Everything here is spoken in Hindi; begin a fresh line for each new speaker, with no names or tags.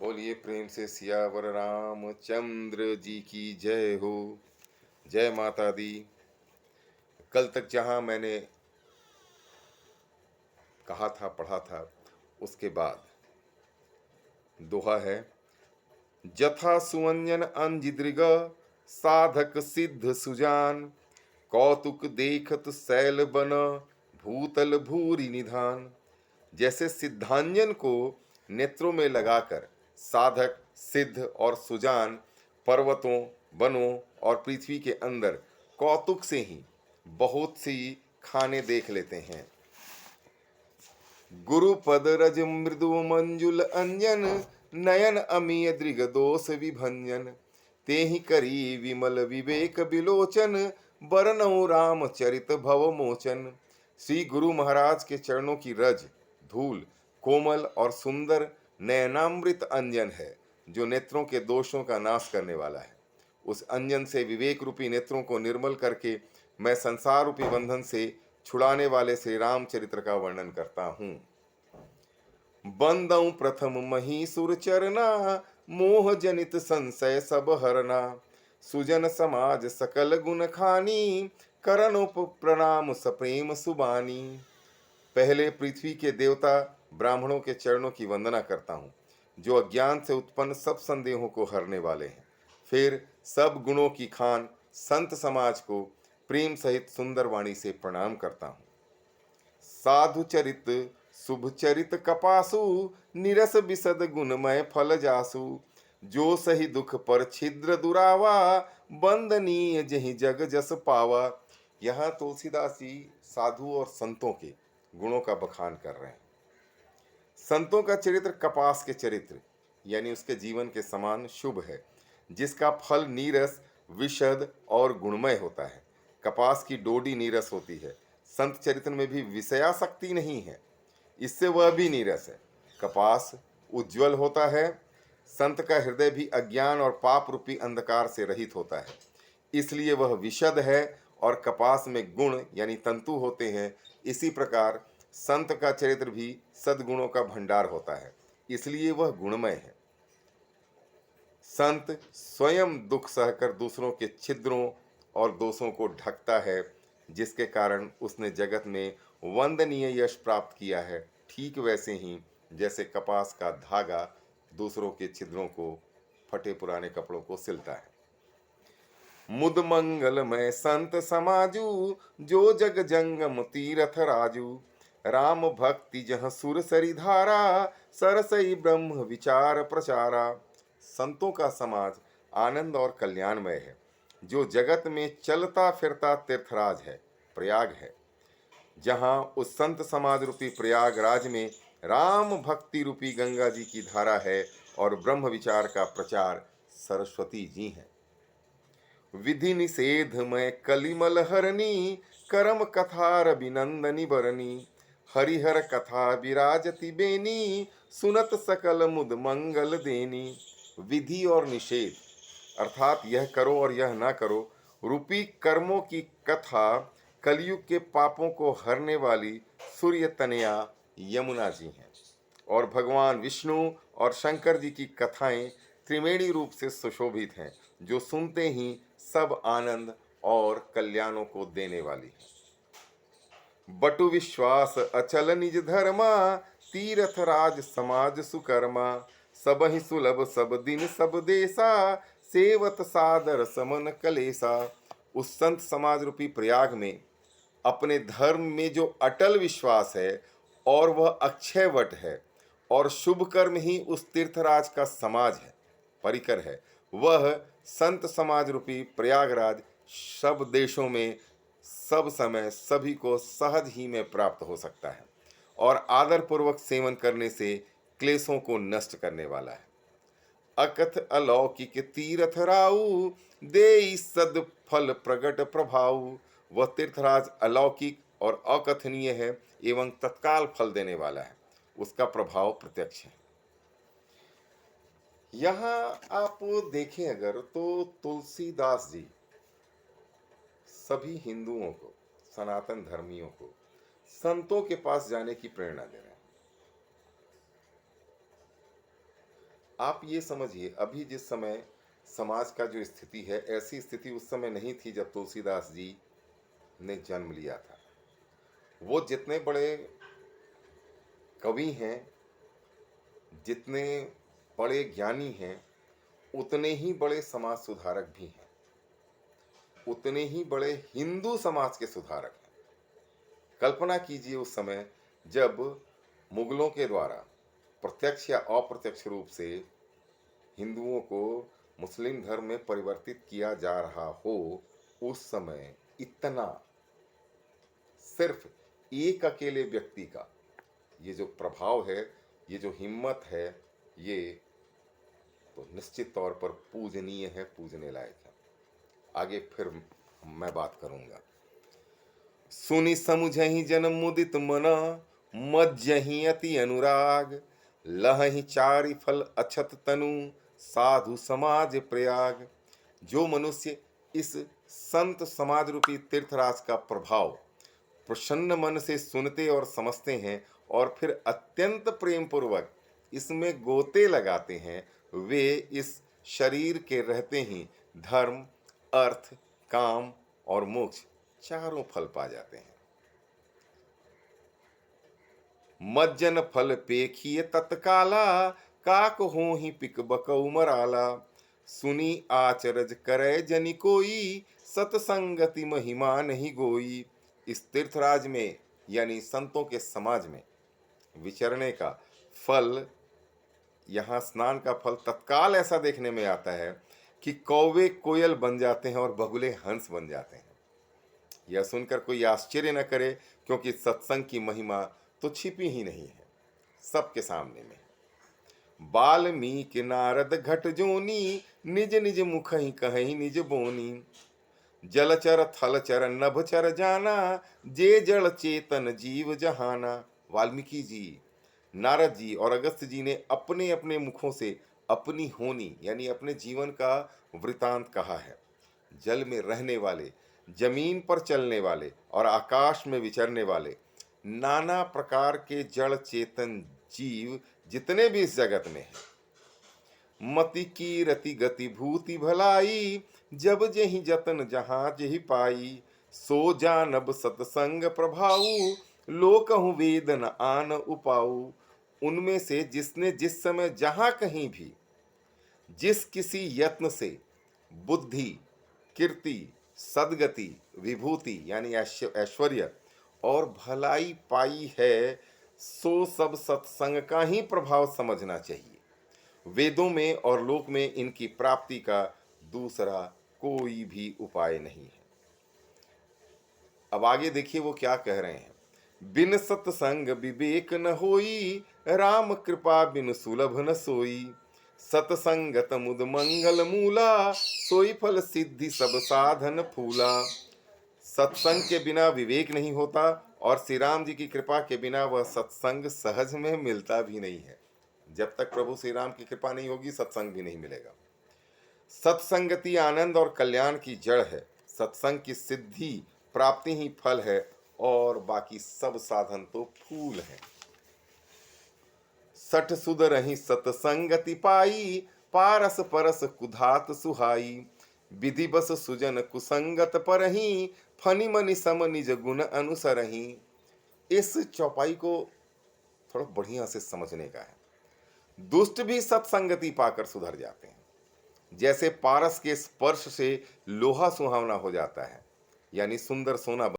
बोलिए प्रेम से सियावर रामचंद्र जी की जय हो। जय माता दी। कल तक जहां मैंने कहा था, पढ़ा था, उसके बाद दोहा है। जथा सुअंजन अंजिद्रिग साधक सिद्ध सुजान, कौतुक देखत सैल बन भूतल भूरि निधान। जैसे सिद्धांजन को नेत्रों में लगाकर साधक सिद्ध और सुजान पर्वतों, वनों और पृथ्वी के अंदर कौतुक से ही बहुत सी खाने देख लेते हैं। गुरुपद रज मृदु मंजुल अंजन, नयन अमीय दृग दोष विभंजन। तेहि करी विमल विवेक विलोचन, बरनऊ राम चरित भव मोचन। श्री गुरु महाराज के चरणों की रज धूल कोमल और सुंदर नयनामृत अंजन है, जो नेत्रों के दोषों का नाश करने वाला है। उस अंजन से विवेक रूपी नेत्रों को निर्मल करके मैं संसार रूपी बंधन से छुड़ाने वाले श्री रामचरित्र का वर्णन करता हूँ। बंदऊ प्रथम महीसुर चरना, मोह जनित संशय सब हरना। सुजन समाज सकल गुण खानी, करन उप प्रणाम सप्रेम सुबानी। पहले पृथ्वी के देवता ब्राह्मणों के चरणों की वंदना करता हूँ, जो अज्ञान से उत्पन्न सब संदेहों को हरने वाले हैं। फिर सब गुणों की खान संत समाज को प्रेम सहित सुंदर वाणी से प्रणाम करता हूँ। साधु चरित शुभ चरित कपासु, निरस विशद गुणमय फल जासु। जो सही दुख पर छिद्र दुरावा, बंदनीय जहि जग जस पावा। यहाँ तुलसीदास जी साधु और संतों के गुणों का बखान कर रहे हैं। संतों का चरित्र कपास के चरित्र यानी उसके जीवन के समान शुभ है, जिसका फल नीरस विशद और गुणमय होता है। कपास की डोडी नीरस होती है। संत चरित्र में भी विषयासक्ति नहीं है, इससे वह भी नीरस है। कपास उज्जवल होता है। संत का हृदय भी अज्ञान और पाप रूपी अंधकार से रहित होता है, इसलिए वह विशद है। और कपास में गुण यानी तंतु होते हैं। इसी प्रकार संत का चरित्र भी सद्गुणों का भंडार होता है, इसलिए वह गुणमय है। संत स्वयं दुख सहकर दूसरों के छिद्रों और दोषों को ढकता है, जिसके कारण उसने जगत में वंदनीय यश प्राप्त किया है। ठीक वैसे ही जैसे कपास का धागा दूसरों के छिद्रों को, फटे पुराने कपड़ों को सिलता है। मुद मंगलमय संत समाजू, जो जग जंगम तीरथ राजू। राम भक्ति जह सुर सरी धारा, सरसई ब्रह्म विचार प्रचारा। संतों का समाज आनंद और कल्याणमय है, जो जगत में चलता फिरता तीर्थराज है, प्रयाग है। जहाँ उस संत समाज रूपी प्रयागराज में राम भक्ति रूपी गंगा जी की धारा है और ब्रह्म विचार का प्रचार सरस्वती जी हैं। विधि निषेध में कलिमल हरनी, करम कथार अभिनंदनी बरनी। हरिहर कथा विराजति बेनी, सुनत सकल मुद मंगल देनी। विधि और निषेध अर्थात यह करो और यह ना करो रूपी कर्मों की कथा कलयुग के पापों को हरने वाली सूर्य तनया यमुना जी हैं। और भगवान विष्णु और शंकर जी की कथाएं त्रिवेणी रूप से सुशोभित हैं, जो सुनते ही सब आनंद और कल्याणों को देने वाली है। बटु विश्वास अचल निज धर्मा, तीरथ राज समाज सुकर्मा। सब ही सुलभ सब दिन सब देसा, सेवत सादर समन कलेसा। उस संत समाज रूपी प्रयाग में अपने धर्म में जो अटल विश्वास है और वह अक्षय वट है, और शुभ कर्म ही उस तीर्थराज का समाज है, परिकर है, वह संत समाज रूपी प्रयागराज सब देशों में सब समय सभी को सहज ही में प्राप्त हो सकता है और आदर पूर्वक सेवन करने से क्लेशों को नष्ट करने वाला है। अकथ अलौकिक तीर्थ राऊ, देई सद फल प्रगट प्रभाऊ। वह तीर्थराज अलौकिक और अकथनीय है एवं तत्काल फल देने वाला है, उसका प्रभाव प्रत्यक्ष है। यहाँ आप देखें अगर तो तुलसीदास जी सभी हिंदुओं को, सनातन धर्मियों को संतों के पास जाने की प्रेरणा दे रहे हैं। आप ये समझिए, अभी जिस समय समाज का जो स्थिति है, ऐसी स्थिति उस समय नहीं थी जब तुलसीदास जी ने जन्म लिया था। वो जितने बड़े कवि हैं, जितने बड़े ज्ञानी हैं, उतने ही बड़े समाज सुधारक भी हैं, उतने ही बड़े हिंदू समाज के सुधारक हैं। कल्पना कीजिए उस समय जब मुगलों के द्वारा प्रत्यक्ष या अप्रत्यक्ष रूप से हिंदुओं को मुस्लिम धर्म में परिवर्तित किया जा रहा हो, उस समय इतना, सिर्फ एक अकेले व्यक्ति का ये जो प्रभाव है, ये जो हिम्मत है, ये तो निश्चित तौर पर पूजनीय है, पूजने लायक है। आगे फिर मैं बात करूंगा। सुनि समुझहि जन मुदित मना, मज्जहि अति अनुराग, लहहि चारि फल अछत तनु, साधु समाज प्रयाग। जो मनुष्य इस संत समाज रूपी तीर्थराज का प्रभाव प्रसन्न मन से सुनते और समझते हैं और फिर अत्यंत प्रेम पूर्वक इसमें गोते लगाते हैं, वे इस शरीर के रहते ही धर्म, अर्थ, काम और मोक्ष चारों फल पा जाते हैं। मज्जन फल पेखिए तत्काला, काक हो ही पिक बकऊ मराला। सुनी आचरज करे जनि कोई, सतसंगति महिमा नहीं गोई। इस तीर्थराज में यानी संतों के समाज में विचरने का फल, यहाँ स्नान का फल तत्काल ऐसा देखने में आता है कि कौवे कोयल बन जाते हैं और बगुले हंस बन जाते हैं। यह सुनकर कोई आश्चर्य न करे, क्योंकि सत्संग की महिमा तो छिपी ही नहीं है, सबके सामने में। वाल्मीकि नारद घट जोनी, निज निज मुख ही कहीं निज बोनी। जलचर थलचर नभचर जाना, जे जड़ चेतन जीव जहाना। वाल्मीकि जी, नारद जी और अगस्त्य जी ने अपने अपने मुखों से अपनी होनी यानी अपने जीवन का वृतांत कहा है। जल में रहने वाले, जमीन पर चलने वाले और आकाश में विचरने वाले नाना प्रकार के जड़ चेतन जीव जितने भी इस जगत में हैं, मति की रति गति भूति भलाई, जब जेहि जतन जहां जेहि पाई। सो जानब सतसंग प्रभाऊ, लोकहु वेद न आन उपाऊ। उनमें से जिसने जिस समय जहां कहीं भी जिस किसी यत्न से बुद्धि, कीर्ति, सदगति, विभूति यानी ऐश्वर्य और भलाई पाई है, सो सब सत्संग का ही प्रभाव समझना चाहिए। वेदों में और लोक में इनकी प्राप्ति का दूसरा कोई भी उपाय नहीं है। अब आगे देखिए वो क्या कह रहे हैं। बिन सत्संग विवेक न होई, राम कृपा बिन सुलभ न सोई। सतसंगत मुद मंगल मूला, सोई फल सिद्धि सब साधन फूला। सत्संग के बिना विवेक नहीं होता और श्री राम जी की कृपा के बिना वह सत्संग सहज में मिलता भी नहीं है। जब तक प्रभु श्री राम की कृपा नहीं होगी, सत्संग भी नहीं मिलेगा। सत्संगति आनंद और कल्याण की जड़ है। सत्संग की सिद्धि प्राप्ति ही फल है और बाकी सब साधन तो फूल हैं। सठ सुध रही सतसंगति पाई, पारस परस कुधात सुहाई। विधि बस सुजन कुसंगत परही, फनि मनि सम निज गुण अनुसरही। इस चौपाई को थोड़ा बढ़िया से समझने का है। दुष्ट भी सत्संगति पाकर सुधर जाते हैं। जैसे पारस के स्पर्श से लोहा सुहावना हो जाता है, यानी सुंदर सोना